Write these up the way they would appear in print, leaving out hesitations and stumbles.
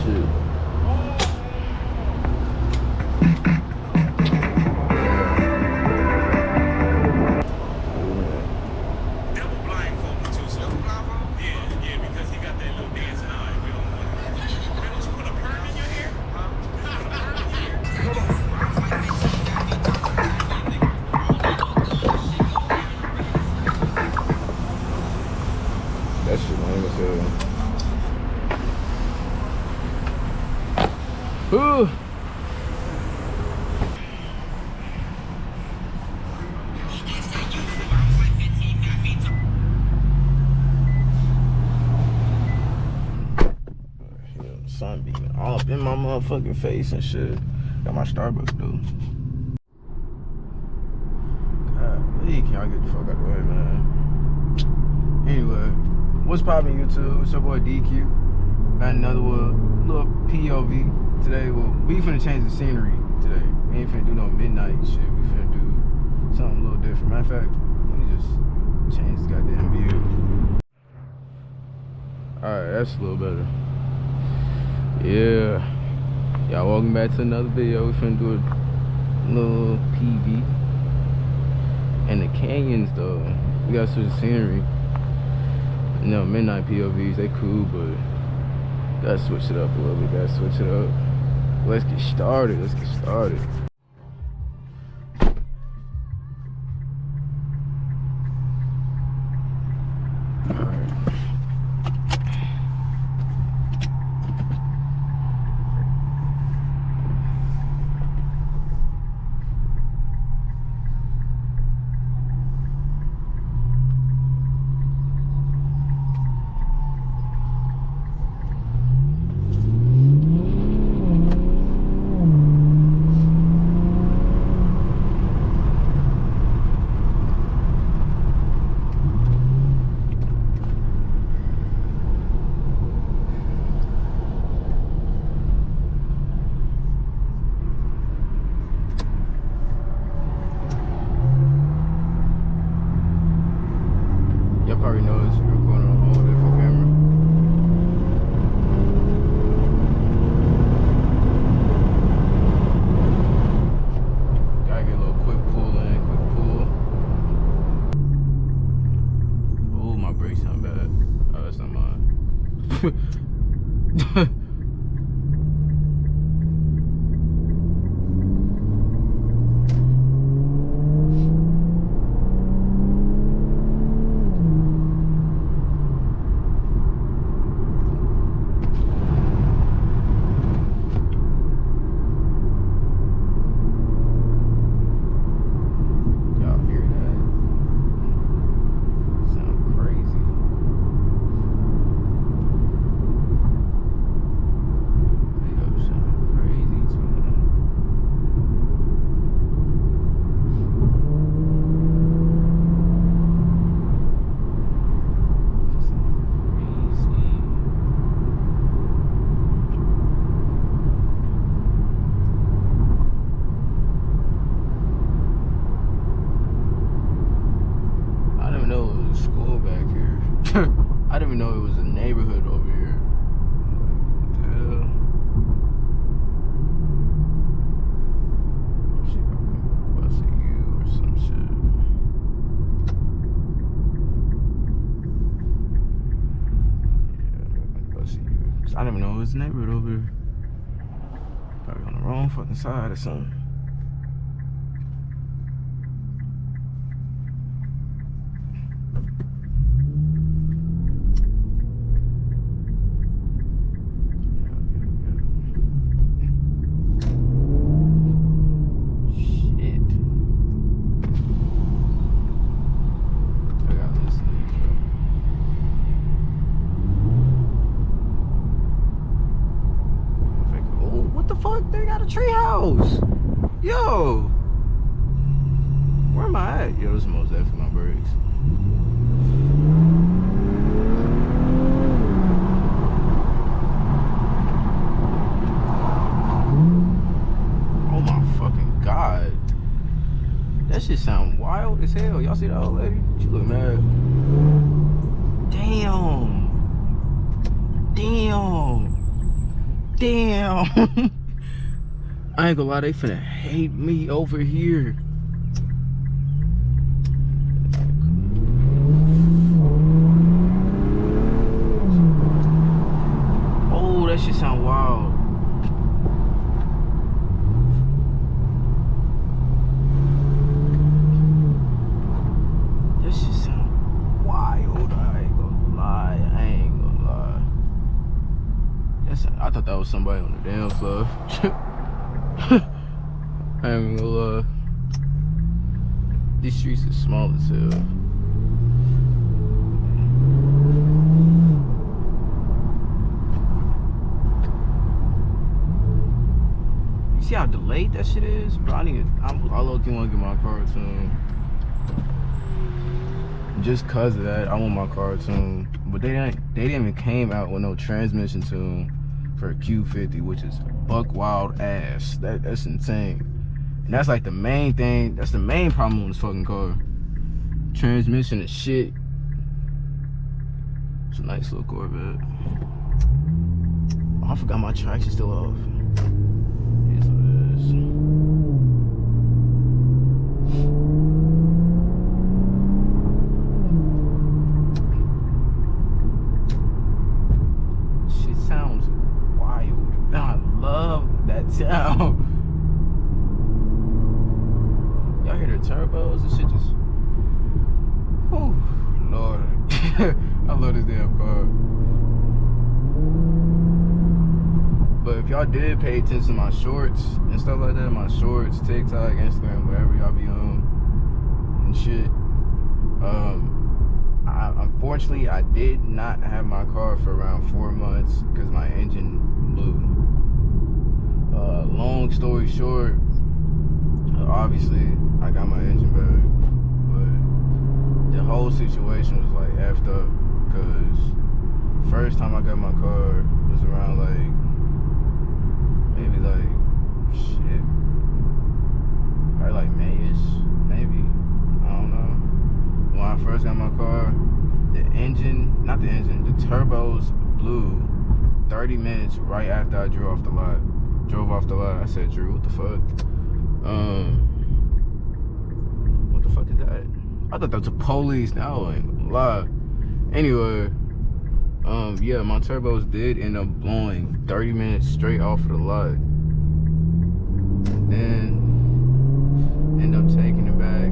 shit. That shit lame as hell. Ooh. Sun beaming all up in my motherfucking face and shit. Got my Starbucks though. God, can y'all get the fuck out of the way, man? Anyway, what's poppin' YouTube? It's your boy DQ. Got another little POV today. Well, we finna change the scenery today. We ain't finna do no midnight shit. We finna do something a little different. Matter of fact, let me just change this goddamn view. Alright, that's a little better. Yeah. Y'all welcome back to another video. We finna do a little PV. And the canyons though. We gotta switch the scenery. You know, midnight POVs, they cool, but gotta switch it up a little bit. Gotta switch it up. Let's get started. Let's get started. Probably knows you're recording on a whole different camera. Gotta get a little quick pull in, quick pull. Oh, my brakes sound bad. Oh, that's not mine. I didn't even know it was a neighborhood over here. What the hell? See if I can bust you or some shit. Yeah, I can bust you. Cause I didn't even know it was a neighborhood over here. Probably on the wrong fucking side or something. They got a treehouse. Yo, where am I at? Yo, this is most definitely my brakes. Oh my fucking god, that shit sound wild as hell. Y'all see that old lady? She look mad. Damn. Damn. I ain't gonna lie, they finna hate me over here. Oh, that shit sound wild. That shit sound wild. I ain't gonna lie. I thought that was somebody on the damn floor. I ain't gonna lie. These streets are small as hell. You see how delayed that shit is? Bro, I low-key wanna get my car tuned. Just cause of that, I want my car tuned. But they didn't even came out with no transmission tune for a Q50, which is buck wild ass. That's insane. And that's like the main thing. That's the main problem with this fucking car. Transmission is shit. It's a nice little Corvette. Oh, I forgot my traction still off. Here's what it is. Shit sounds wild. I love that sound. Y'all hear the turbos? This shit just... Whew, Lord. I love this damn car. But if y'all did pay attention to my shorts and stuff like that, my shorts, TikTok, Instagram, whatever y'all be on and shit, unfortunately, I did not have my car for around 4 months because my engine blew. Long story short, obviously, I got my engine back, but the whole situation was like effed up because first time I got my car was around like, maybe like, shit, probably like May-ish, maybe, I don't know. When I first got my car, the turbos blew 30 minutes right after I drove off the lot. I said, Drew, what the fuck? What the fuck is that? I thought that was the police. Now I ain't gonna lie. Anyway, yeah, my turbos did end up blowing 30 minutes straight off of the lot. Then end up taking it back,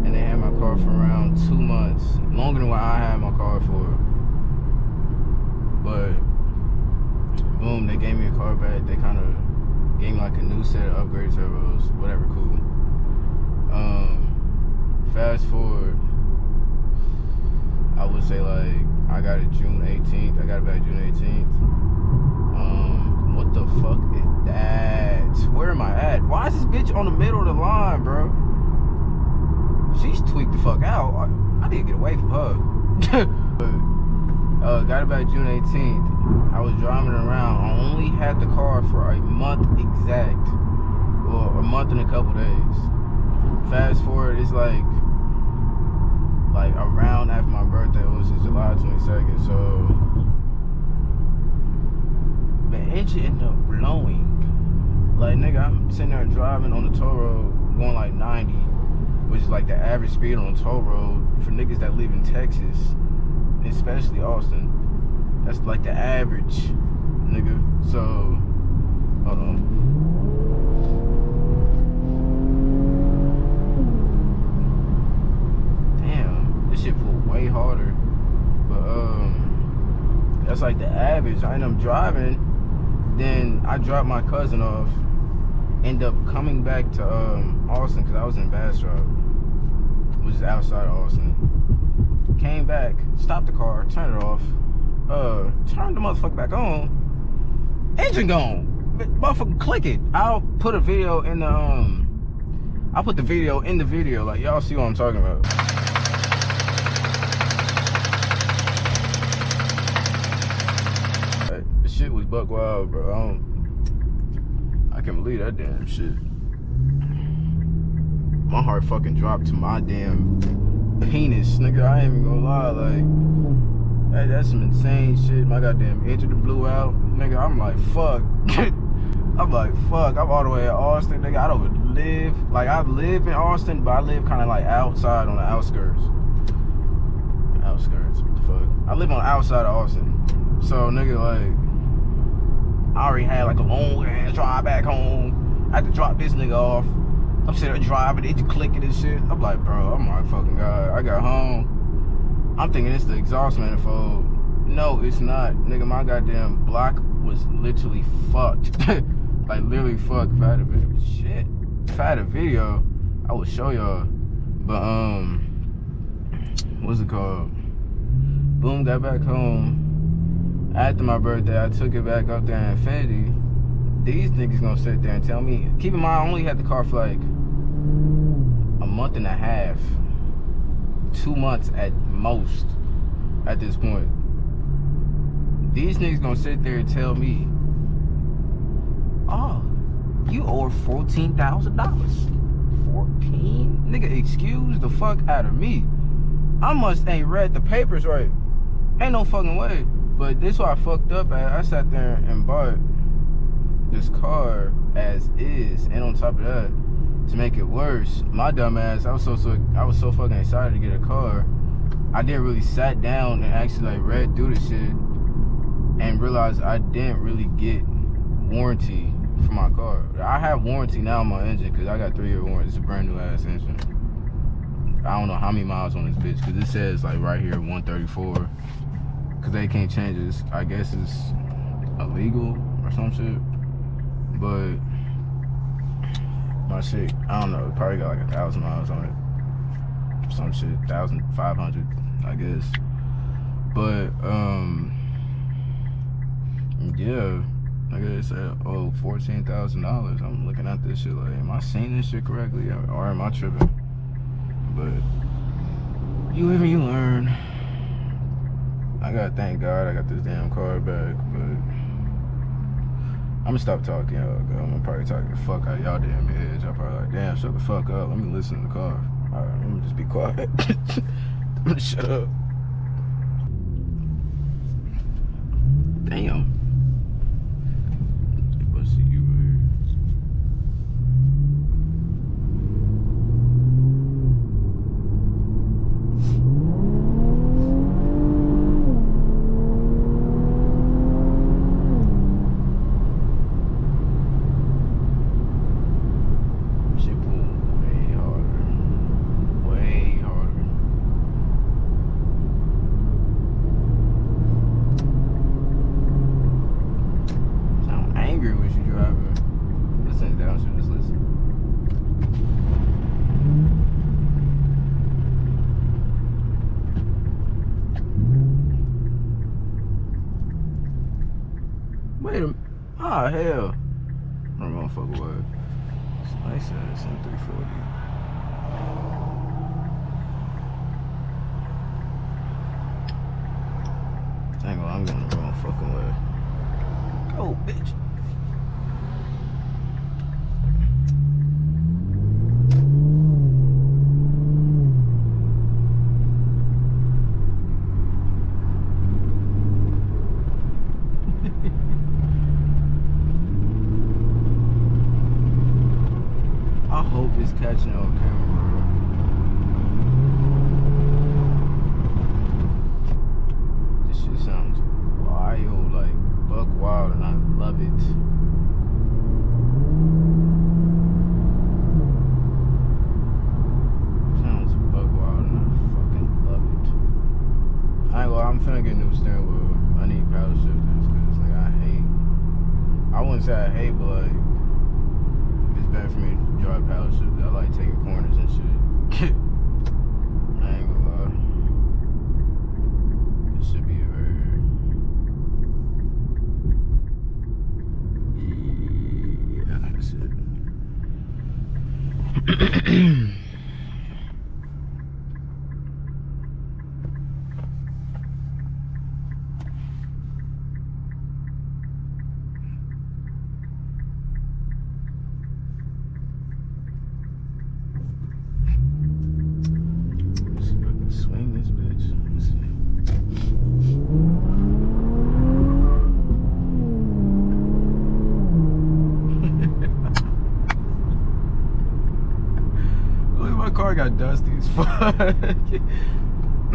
and they had my car for around 2 months, longer than what I had my car for. But boom, they gave me a car back. They kind of gave me like a new set of upgraded turbos, whatever, cool. Fast forward, I would say like I got it June 18th. I got it back June 18th. What the fuck is that? Where am I at? Why is this bitch on the middle of the line, bro? She's tweaked the fuck out. I need to get away from her. Got it back June 18th. I was driving around. I only had the car for a month exact. Well, a month and a couple days. Fast forward, it's like around after my birthday, which is July 22nd. So the engine ended up blowing. Like, nigga, I'm sitting there driving on the toll road, going like 90, which is like the average speed on the toll road for niggas that live in Texas, especially Austin. That's like the average, nigga. So, hold on. Damn, this shit pulled way harder. But that's like the average. I end up driving, then I dropped my cousin off, end up coming back to Austin because I was in Bastrop, which is outside of Austin. Came back, stopped the car, turned it off, turned the motherfucker back on, engine gone. Motherfucker, click it. I'll put a video in the I'll put the video in the video, like y'all see what I'm talking about. The shit was buck wild, bro. I can't believe that damn shit. My heart fucking dropped to my damn penis, nigga. I ain't even gonna lie, like, Hey, that's some insane shit. My goddamn engine blew out. Nigga, I'm like, fuck. I'm like, fuck. I'm all the way at Austin, nigga. I don't live, like, I live in Austin, but I live kind of like outside on the outskirts. Outskirts, what the fuck? I live on the outside of Austin. So, nigga, like, I already had like a long ass drive back home. I had to drop this nigga off. I'm sitting there driving, it just clicking and shit. I'm like, bro, oh my fucking God. I got home. I'm thinking it's the exhaust manifold. No, it's not. Nigga, my goddamn block was literally fucked. Like, literally fucked. If I had a video, shit. If I had a video, I would show y'all. But, what's it called? Boom, got back home. After my birthday, I took it back up there in Infinity. These niggas gonna sit there and tell me. Keep in mind, I only had the car for like a month and a half. 2 months at most at this point. These niggas gonna sit there and tell me, oh, you owe $14,000. 14? Nigga, excuse the fuck out of me. I must ain't read the papers right. Ain't no fucking way. But this what I fucked up at. I sat there and bought this car as is, and on top of that, to make it worse, my dumb ass, I was so fucking excited to get a car. I didn't really sat down and actually like read through the shit and realized I didn't really get warranty for my car. I have warranty now on my engine because I got 3-year warranty. It's a brand new ass engine. I don't know how many miles on this bitch because it says like right here 134. Because they can't change this. I guess it's illegal or some shit. But my shit, I don't know, it probably got like 1,000 miles on it. Some shit, 1,500, I guess. But, yeah. Like I said, oh, $14,000. I'm looking at this shit like, am I seeing this shit correctly or am I tripping? But you live and you learn. I gotta thank God I got this damn car back, but I'm gonna stop talking, y'all. I'm gonna probably talk the fuck out of y'all damn heads. Y'all probably like, damn, shut the fuck up. Let me listen to the car. Alright, let me just be quiet. I'm gonna shut up. Damn. Let's see you right here. Wait a minute. Oh, hell. I'm gonna fuck away. It's nice ass M340. Dang, well, I'm going the wrong fucking way. Go, bitch. I hope it's catching on camera, bro. This shit sounds wild, like buck wild, and I love it. Sounds buck wild, and I fucking love it. I'm finna get a new steering wheel. I need paddle shifters, cause like I wouldn't say I hate, but like it's better for me to drive paddle shifters. I like taking corners and shit. I ain't gonna lie. It should be a very that's it. Swing this bitch. Let's see. fuck.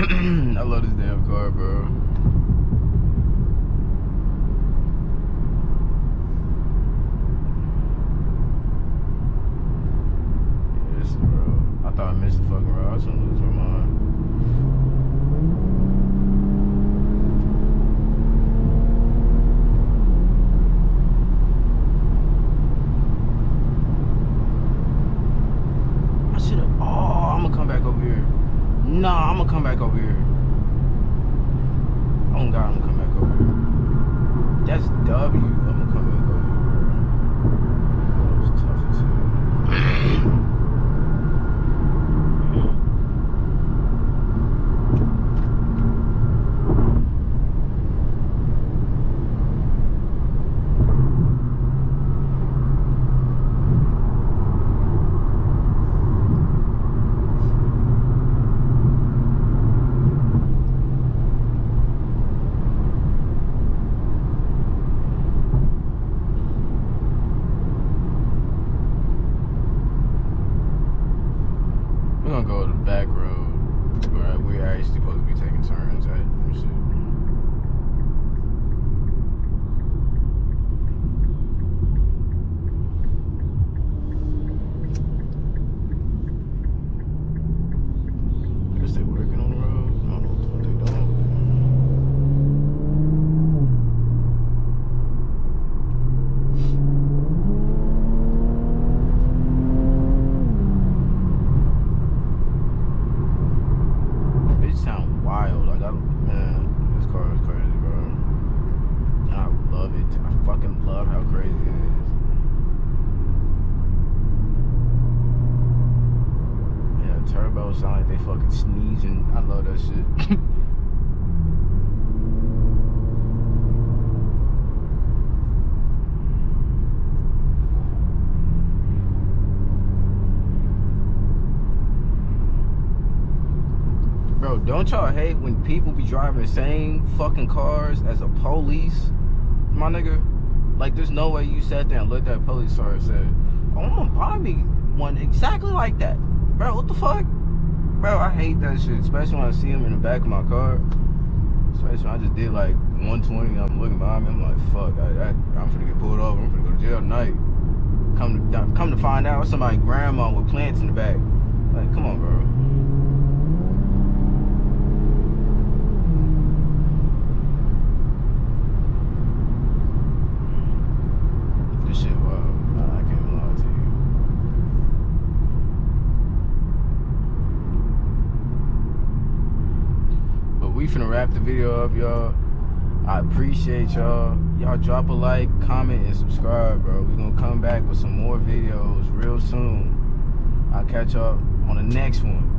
I love this damn car, bro. Yeah, this is bro. I thought I missed the fucking road. I was gonna lose my mind. Nah, I'm gonna come back over here. Oh God, I'm gonna come back over here. That's W. I'm gonna come back over here. That was tough as hell. We're gonna go to the back road where we're actually supposed to be taking turns at and shit. Guess they working on the road. I don't know what they doing. Sound wild. Like, man, this car is crazy, bro. I love it. I fucking love how crazy it is. Yeah, turbo sound like they fucking sneezing. I love that shit. Bro, don't y'all hate when people be driving the same fucking cars as a police? My nigga, like, there's no way you sat there and looked at a police car and said, oh, I'm gonna buy me one exactly like that. Bro, what the fuck? Bro, I hate that shit, especially when I see them in the back of my car. Especially when I just did like 120 and I'm looking behind me, I'm like, fuck, I'm finna get pulled over, I'm finna go to jail tonight. Come to find out, somebody's grandma with plants in the back. Like, come on, bro. This shit, wow, I can't even lie to you. But we finna wrap the video up, y'all. I appreciate y'all. Y'all drop a like, comment, and subscribe, bro. We gonna come back with some more videos real soon. I'll catch y'all on the next one.